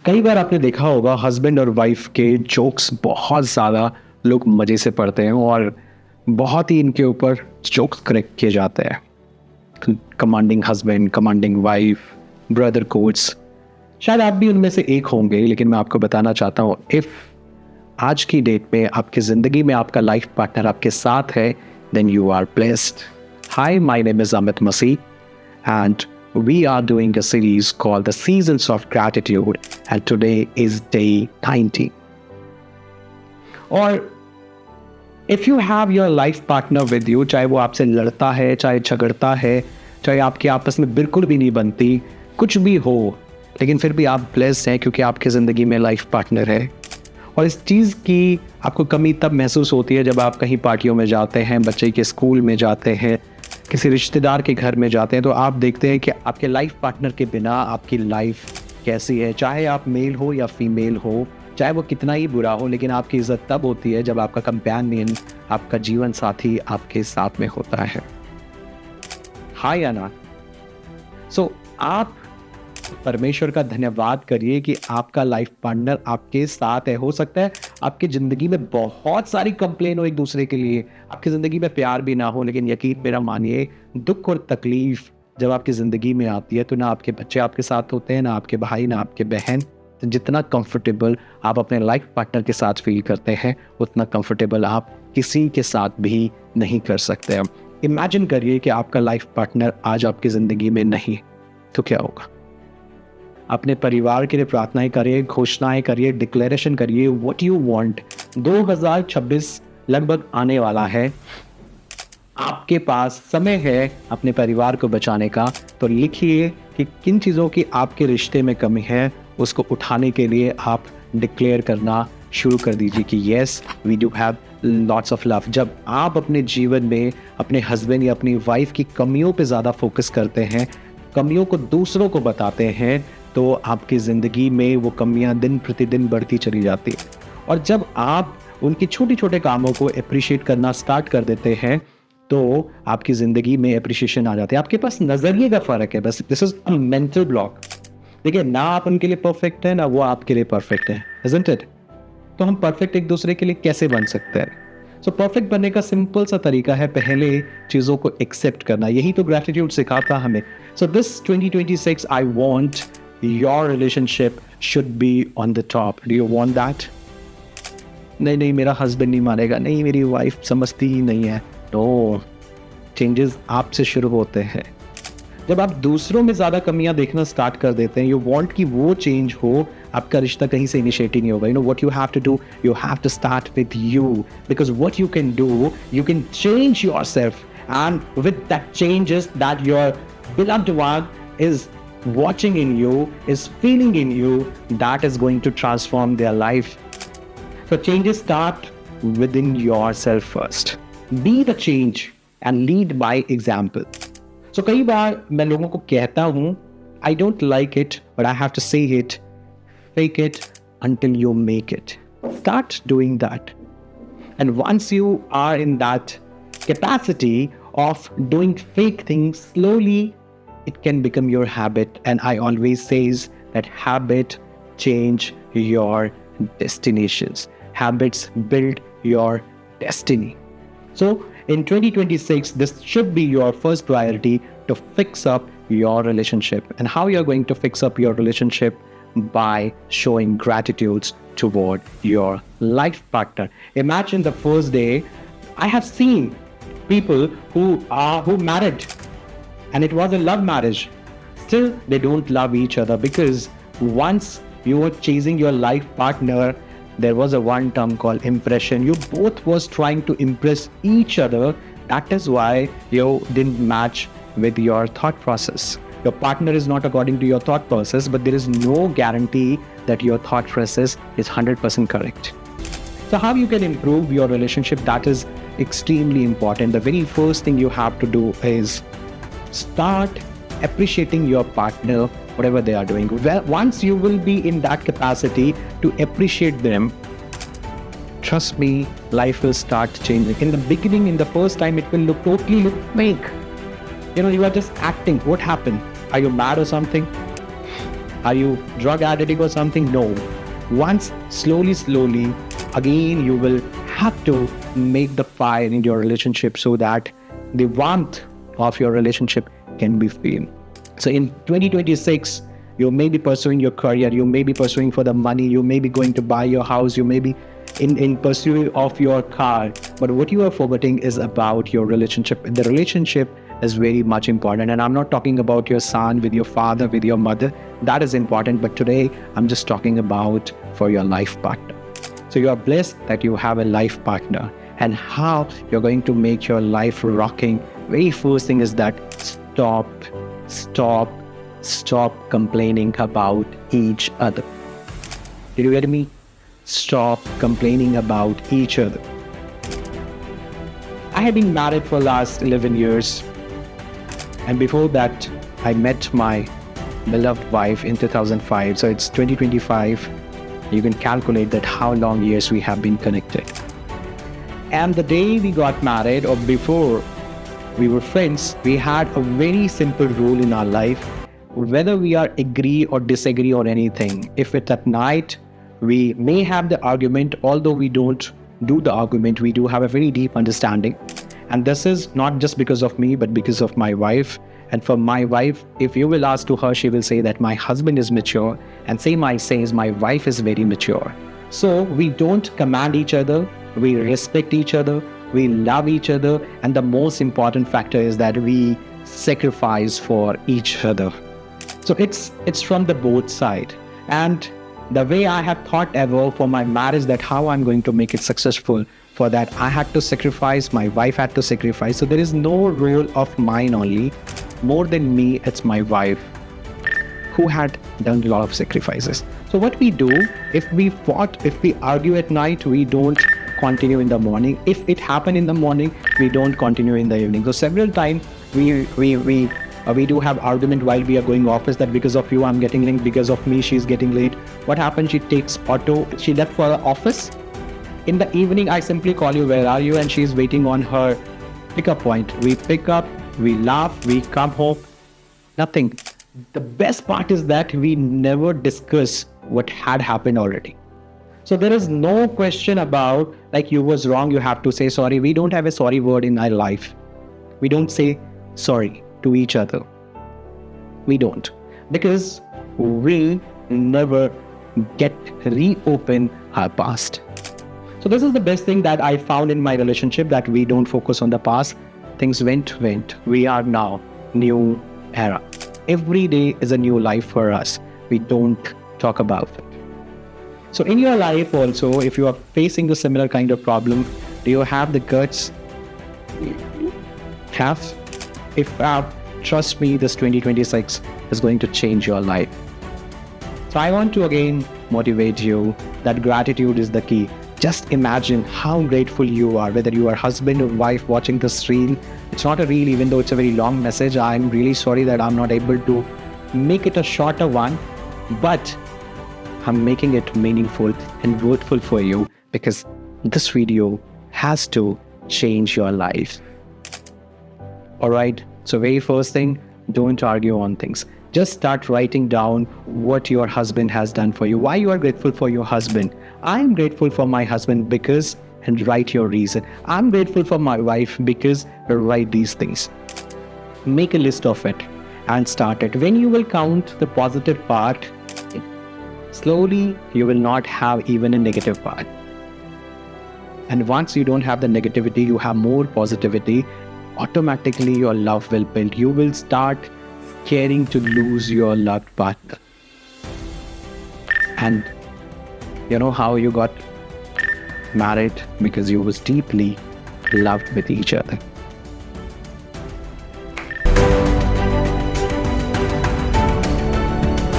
कई बार आपने देखा होगा हस्बैंड और वाइफ के जोक्स बहुत ज़्यादा लोग मज़े से पढ़ते हैं और बहुत ही इनके ऊपर जोक्स करेक्ट किए जाते हैं। Commanding husband, commanding wife, brother quotes. शायद आप भी उनमें से एक होंगे, लेकिन मैं आपको बताना चाहता हूँ, इफ़ आज की डेट में आपकी ज़िंदगी में आपका लाइफ पार्टनर आपके साथ है, then you are blessed. Hi, my name is Amit Masih and we are doing a series called The Seasons of Gratitude, and today is day 90. और if you have your life partner with you, चाहे वो आपसे लड़ता है, चाहे झगड़ता है, चाहे आपकी आपस में बिल्कुल भी नहीं बनती, कुछ भी हो, लेकिन फिर भी आप ब्लेस्ड हैं क्योंकि आपकी ज़िंदगी में लाइफ पार्टनर है। और इस चीज़ की आपको कमी तब महसूस होती है जब आप कहीं पार्टियों में जाते हैं, बच्चे के स्कूल में जाते हैं, किसी रिश्तेदार के घर में जाते हैं, तो आप देखते हैं कि आपके लाइफ पार्टनर के बिना आपकी लाइफ कैसी है। चाहे आप मेल हो या फीमेल हो, चाहे वो कितना ही बुरा हो, लेकिन आपकी इज्जत तब होती है जब आपका कंपेनियन, आपका जीवन साथी आपके साथ में होता है। हाँ या ना? सो आप परमेश्वर का धन्यवाद करिए कि आपका लाइफ पार्टनर आपके साथ है। हो सकता है आपकी ज़िंदगी में बहुत सारी कंप्लेन हो एक दूसरे के लिए, आपकी ज़िंदगी में प्यार भी ना हो, लेकिन यकीन मेरा मानिए, दुख और तकलीफ जब आपकी ज़िंदगी में आती है तो ना आपके बच्चे आपके साथ होते हैं, ना आपके भाई, ना आपके बहन। तो जितना कंफर्टेबल आप अपने लाइफ पार्टनर के साथ फील करते हैं, उतना कंफर्टेबल आप किसी के साथ भी नहीं कर सकते। इमेजिन करिए कि आपका लाइफ पार्टनर आज आपकी ज़िंदगी में नहीं, तो क्या होगा? अपने परिवार के लिए प्रार्थनाएं करिए, घोषणाएं करिए, डिक्लेरेशन करिए, व्हाट यू वांट। 2026 लगभग आने वाला है, आपके पास समय है अपने परिवार को बचाने का। तो लिखिए कि किन चीज़ों की आपके रिश्ते में कमी है, उसको उठाने के लिए आप डिक्लेयर करना शुरू कर दीजिए कि yes, we do have lots of love. जब आप अपने जीवन में अपने हस्बैंड या अपनी वाइफ की कमियों पे ज़्यादा फोकस करते हैं, कमियों को दूसरों को बताते हैं, तो आपकी ज़िंदगी में वो कमियां दिन प्रतिदिन बढ़ती चली जाती है। और जब आप उनकी छोटे छोटे कामों को अप्रिशिएट करना स्टार्ट कर देते हैं, तो आपकी ज़िंदगी में अप्रिशिएशन आ जाती है। आपके पास नज़रिए का फ़र्क है बस। This is a mental block. देखिए, ना आप उनके लिए परफेक्ट है, ना वो आपके लिए परफेक्ट है, इज़न्ट इट? तो हम परफेक्ट एक दूसरे के लिए कैसे बन सकते हैं? सो परफेक्ट बनने का सिंपल सा तरीका है पहले चीज़ों को एक्सेप्ट करना। यही तो ग्रैटिट्यूड सिखाता हमें। So this 2026 I want your relationship should be on the top. Do you want that? नहीं, मेरा हस्बैंड नहीं मानेगा, नहीं मेरी वाइफ समझती ही नहीं है। नो, चेंजेस आपसे शुरू होते हैं। जब आप दूसरों में ज़्यादा कमियां देखना स्टार्ट कर देते हैं, यू वांट कि वो चेंज हो, आपका रिश्ता कहीं से इनिशिएट ही नहीं होगा। You know what you have to do, you have to start with you, because what you can do, you can change yourself, and with that changes that your beloved one is watching in you, is feeling in you, that is going to transform their life. So changes start within yourself first. Be the change and lead by example. So कई बार मैं लोगों को कहता हूँ, I don't like it, but I have to say it. Fake it until you make it. Start doing that. And once you are in that capacity of doing fake things slowly, it can become your habit. And I always says that habit change your destinations. Habits build your destiny. So in 2026, this should be your first priority to fix up your relationship. And how you're going to fix up your relationship? By showing gratitude toward your life partner. Imagine the first day. I have seen people who married, and it was a love marriage. Still, they don't love each other because once you were chasing your life partner, there was a one term called impression. You both was trying to impress each other. That is why you didn't match with your thought process. Your partner is not according to your thought process, but there is no guarantee that your thought process is 100% correct. So how you can improve your relationship, that is extremely important. The very first thing you have to do is start appreciating your partner, whatever they are doing. Well, once you will be in that capacity to appreciate them, trust me, life will start changing. In the beginning, in the first time, it will totally look fake. You know, you are just acting. What happened? Are you mad or something? Are you drug addict or something? No. Once, slowly, again, you will have to make the fire in your relationship so that the warmth of your relationship can be felt. So in 2026, you may be pursuing your career, you may be pursuing for the money, you may be going to buy your house, you may be in pursuit of your car. But what you are forgetting is about your relationship. The relationship is very much important. And I'm not talking about your son with your father, with your mother. That is important. But today, I'm just talking about for your life partner. So you are blessed that you have a life partner. And how you're going to make your life rocking. Very first thing is that stop complaining about each other. Did you get me? Stop complaining about each other. I have been married for the last 11 years. And before that, I met my beloved wife in 2005. So it's 2025. You can calculate that how long years we have been connected. And the day we got married, or before we were friends, we had a very simple rule in our life. Whether we are agree or disagree or anything, if it's at night, we may have the argument, although we don't do the argument, we do have a very deep understanding. And this is not just because of me, but because of my wife. And for my wife, if you will ask to her, she will say that my husband is mature, and same I say is my wife is very mature. So we don't command each other, we respect each other, we love each other, and the most important factor is that we sacrifice for each other. So it's from the both side. And the way I have thought ever for my marriage, that how I'm going to make it successful, for that I had to sacrifice, my wife had to sacrifice. So there is no role of mine only. More than me, it's my wife who had done a lot of sacrifices. So what we do, if we fought, if we argue at night, we don't continue in the morning. If it happened in the morning, we don't continue in the evening. So several times we do have argument while we are going office, that because of you I'm getting late, because of me she's getting late. What happened? She takes auto, she left for the office. In the evening, I simply call you, where are you? And she's waiting on her pickup point. We pick up, we laugh, we come home, nothing. The best part is that we never discuss what had happened already. So there is no question about like you was wrong, you have to say sorry. We don't have a sorry word in our life. We don't say sorry to each other. We don't, because we never get reopen our past. So this is the best thing that I found in my relationship, that we don't focus on the past. Things went. We are now new era. Every day is a new life for us. We don't talk about it. So in your life also, if you are facing a similar kind of problem, do you have the guts? If trust me, this 2026 is going to change your life. So I want to again motivate you that gratitude is the key. Just imagine how grateful you are, whether you are husband or wife watching this reel. It's not a reel, even though it's a very long message. I'm really sorry that I'm not able to make it a shorter one, but I'm making it meaningful and worthful for you, because this video has to change your life. All right. So very first thing, don't argue on things. Just start writing down what your husband has done for you, why you are grateful for your husband. I'm grateful for my husband because, and write your reason. I'm grateful for my wife because, write these things. Make a list of it and start it. When you will count the positive part, slowly you will not have even a negative part. And once you don't have the negativity, you have more positivity, automatically your love will build. You will start caring to lose your loved partner. And you know how you got married? Because you was deeply loved with each other.